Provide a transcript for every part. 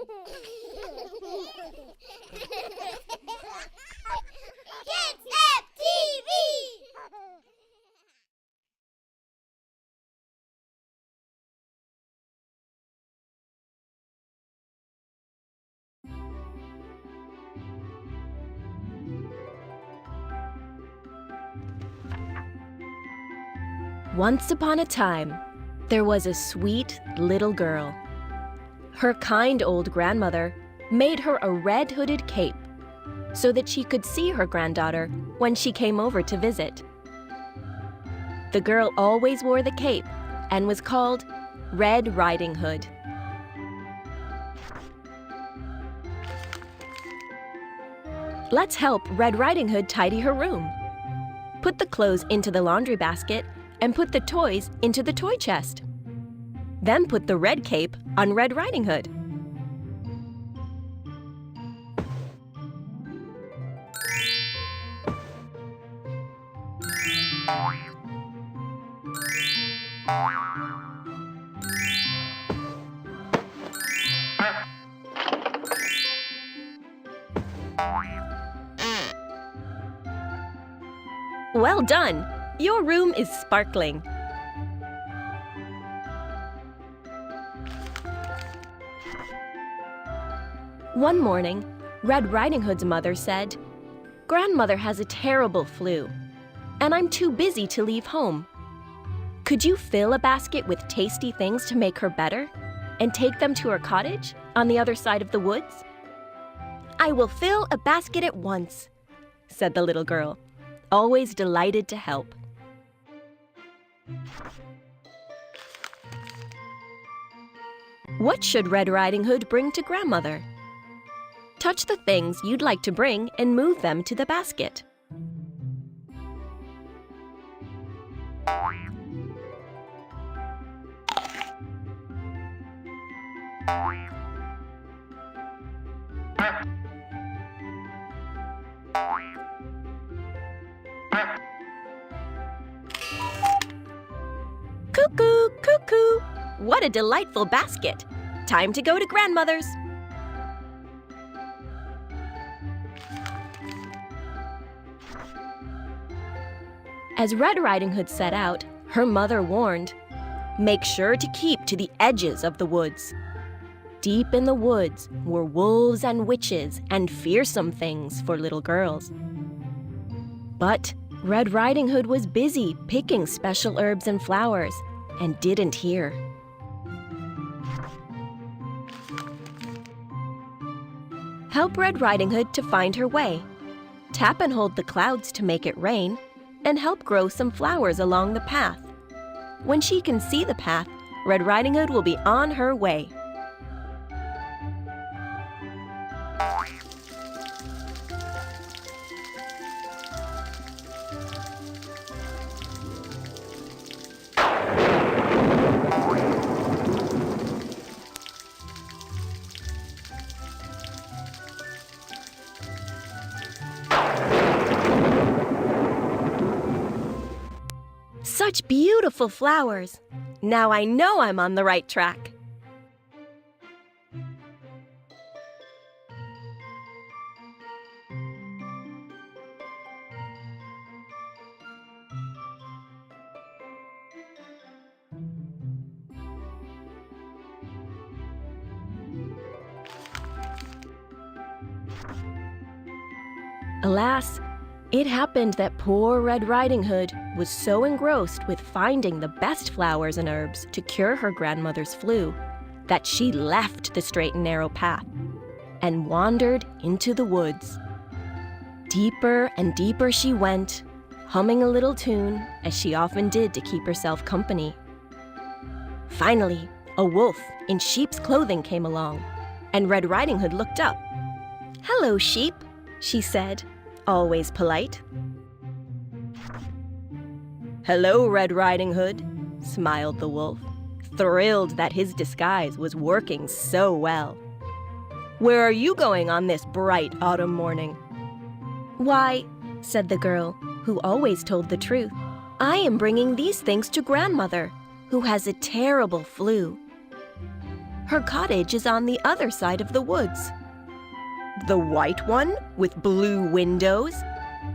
TV! Once upon a time, there was a sweet little girl. Her kind old grandmother made her a red hooded cape so that she could see her granddaughter when she came over to visit. The girl always wore the cape and was called Red Riding Hood. Let's help Red Riding Hood tidy her room. Put the clothes into the laundry basket and put the toys into the toy chest. Then put the red cape on Red Riding Hood. Well done! Your room is sparkling. One morning, Red Riding Hood's mother said, "Grandmother has a terrible flu, and I'm too busy to leave home. Could you fill a basket with tasty things to make her better and take them to her cottage on the other side of the woods?" "I will fill a basket at once," said the little girl, always delighted to help. What should Red Riding Hood bring to Grandmother? Touch the things you'd like to bring and move them to the basket. Cuckoo, cuckoo! What a delightful basket! Time to go to Grandmother's. As Red Riding Hood set out, her mother warned, "Make sure to keep to the edges of the woods." Deep in the woods were wolves and witches and fearsome things for little girls. But Red Riding Hood was busy picking special herbs and flowers and didn't hear. Help Red Riding Hood to find her way. Tap and hold the clouds to make it rain, and help grow some flowers along the path. When she can see the path, Red Riding Hood will be on her way. Such beautiful flowers! Now I know I'm on the right track. Alas, it happened that poor Red Riding Hood was so engrossed with finding the best flowers and herbs to cure her grandmother's flu that she left the straight and narrow path and wandered into the woods. Deeper and deeper she went, humming a little tune, as she often did to keep herself company. Finally, a wolf in sheep's clothing came along, and Red Riding Hood looked up. "Hello, sheep," she said, always polite. "Hello, Red Riding Hood," smiled the wolf, thrilled that his disguise was working so well. "Where are you going on this bright autumn morning?" "Why," said the girl, who always told the truth, "I am bringing these things to Grandmother, who has a terrible flu." Her cottage is on the other side of the woods." "The white one with blue windows?"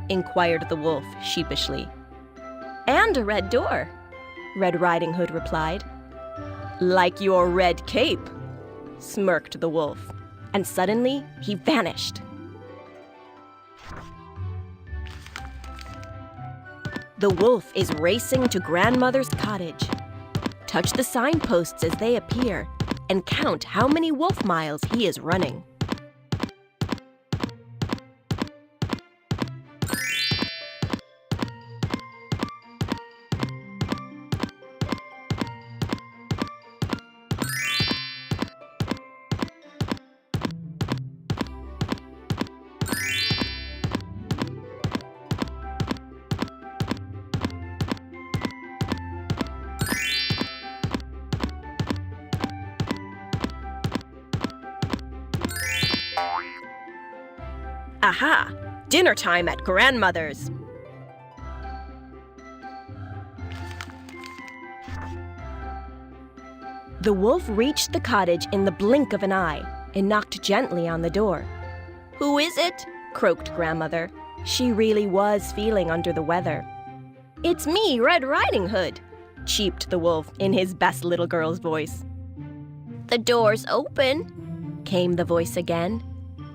inquired the wolf sheepishly. "And a red door," Red Riding Hood replied. "Like your red cape," smirked the wolf, and suddenly he vanished. The wolf is racing to grandmother's cottage. Touch the signposts as they appear and count how many wolf miles he is running. Aha! Dinner time at grandmother's! The wolf reached the cottage in the blink of an eye and knocked gently on the door. "Who is it?" croaked grandmother. She really was feeling under the weather. "It's me, Red Riding Hood," cheeped the wolf in his best little girl's voice. "The door's open," came the voice again.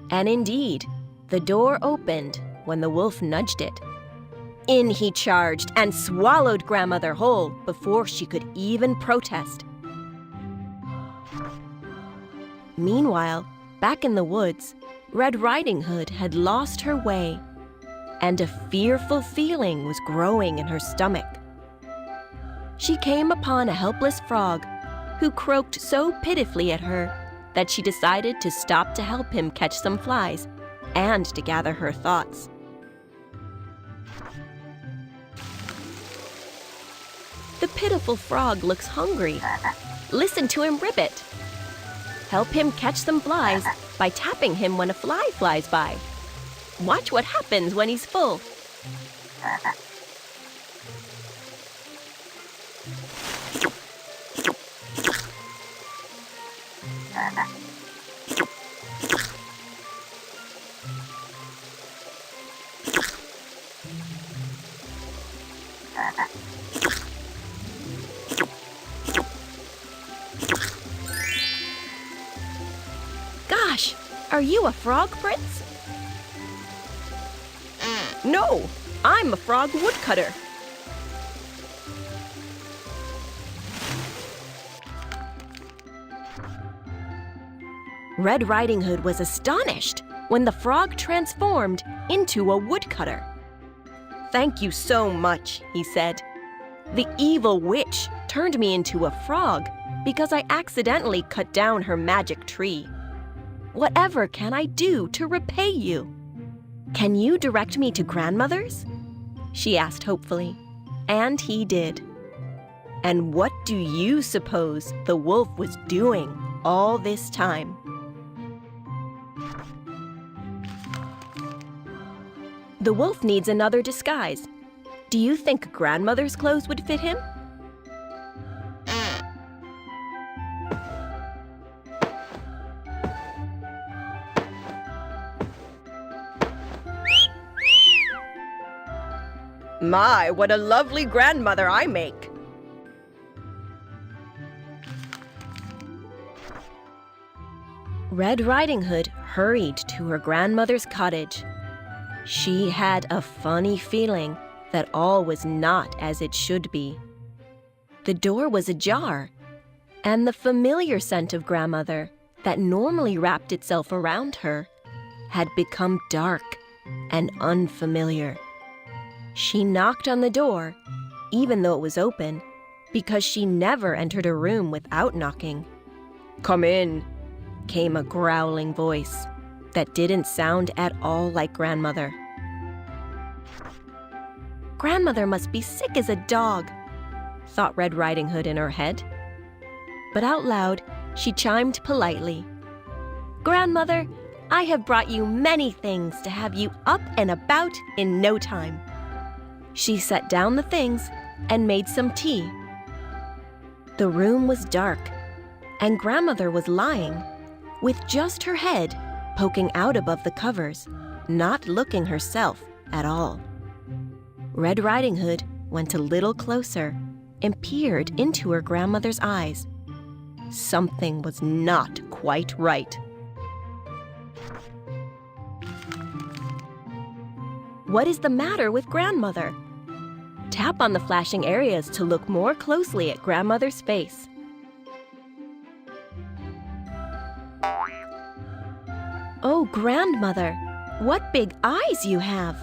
And indeed, the door opened when the wolf nudged it. In he charged and swallowed grandmother whole before she could even protest. Meanwhile, back in the woods, Red Riding Hood had lost her way, and a fearful feeling was growing in her stomach. She came upon a helpless frog who croaked so pitifully at her that she decided to stop to help him catch some flies and to gather her thoughts. The pitiful frog looks hungry. Listen to him ribbit. Help him catch some flies by tapping him when a fly flies by. Watch what happens when he's full. Gosh, are you a frog, Prince? No, I'm a frog woodcutter. Red Riding Hood was astonished when the frog transformed into a woodcutter. "Thank you so much," he said. "The evil witch turned me into a frog because I accidentally cut down her magic tree. Whatever can I do to repay you? Can you direct me to grandmother's?" she asked hopefully, and he did. And what do you suppose the wolf was doing all this time? The wolf needs another disguise. Do you think grandmother's clothes would fit him? My, what a lovely grandmother I make! Red Riding Hood hurried to her grandmother's cottage. She had a funny feeling that all was not as it should be. The door was ajar, and the familiar scent of grandmother that normally wrapped itself around her had become dark and unfamiliar. She knocked on the door, even though it was open, because she never entered a room without knocking. "Come in," came a growling voice that didn't sound at all like grandmother. Grandmother must be sick as a dog, thought Red Riding Hood in her head. But out loud, she chimed politely. "Grandmother, I have brought you many things to have you up and about in no time." She set down the things and made some tea. The room was dark, and Grandmother was lying, with just her head poking out above the covers, not looking herself at all. Red Riding Hood went a little closer and peered into her grandmother's eyes. Something was not quite right. What is the matter with Grandmother? Tap on the flashing areas to look more closely at Grandmother's face. Oh, Grandmother, what big eyes you have!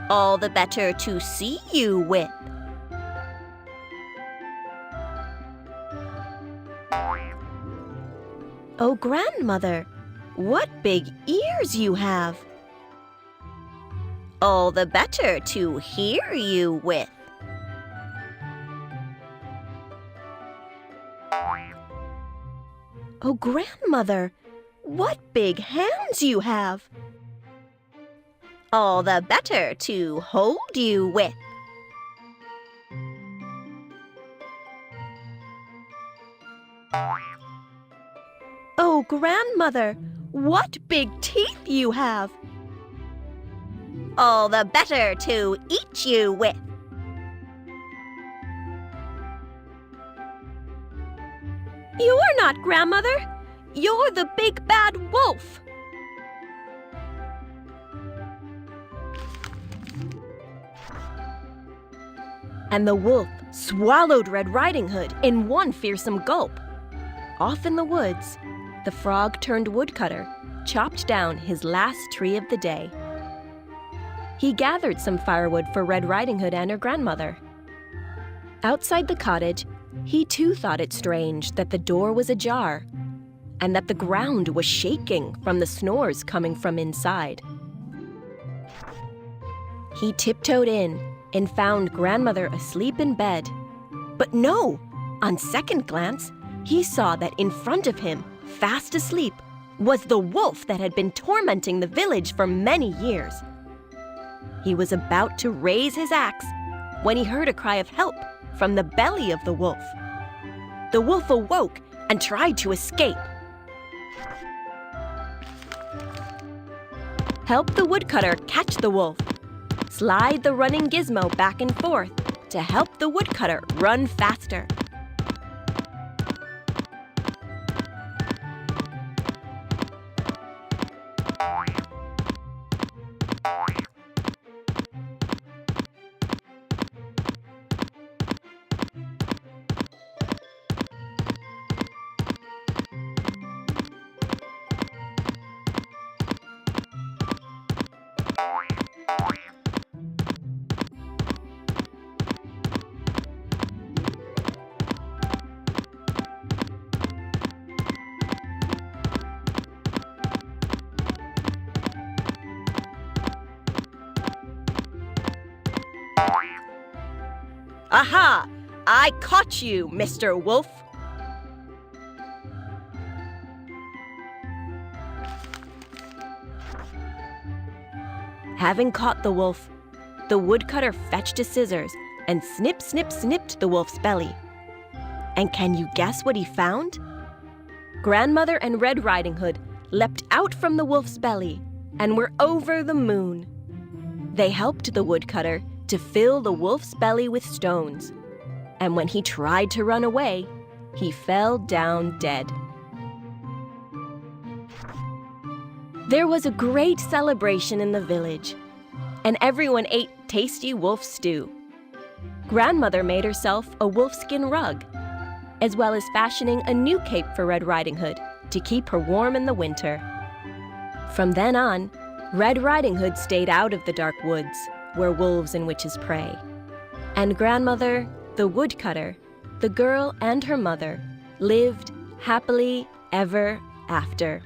All the better to see you with. Oh, Grandmother, what big ears you have! All the better to hear you with. Oh, Grandmother, what big hands you have! All the better to hold you with. Oh, Grandmother, what big teeth you have! All the better to eat you with. You're not Grandmother. You're the big bad wolf. And the wolf swallowed Red Riding Hood in one fearsome gulp. Off in the woods, the frog-turned woodcutter chopped down his last tree of the day. He gathered some firewood for Red Riding Hood and her grandmother. Outside the cottage, he too thought it strange that the door was ajar and that the ground was shaking from the snores coming from inside. He tiptoed in and found Grandmother asleep in bed. But no! On second glance, he saw that in front of him, fast asleep, was the wolf that had been tormenting the village for many years. He was about to raise his axe when he heard a cry of help from the belly of the wolf. The wolf awoke and tried to escape. Help the woodcutter catch the wolf. Slide the running gizmo back and forth to help the woodcutter run faster. Aha! I caught you, Mr. Wolf! Having caught the wolf, the woodcutter fetched his scissors and snip, snip, snipped the wolf's belly. And can you guess what he found? Grandmother and Red Riding Hood leapt out from the wolf's belly and were over the moon. They helped the woodcutter to fill the wolf's belly with stones, and when he tried to run away, he fell down dead. There was a great celebration in the village, and everyone ate tasty wolf stew. Grandmother made herself a wolfskin rug, as well as fashioning a new cape for Red Riding Hood to keep her warm in the winter. From then on, Red Riding Hood stayed out of the dark woods, where wolves and witches prey. And Grandmother, the woodcutter, the girl and her mother lived happily ever after.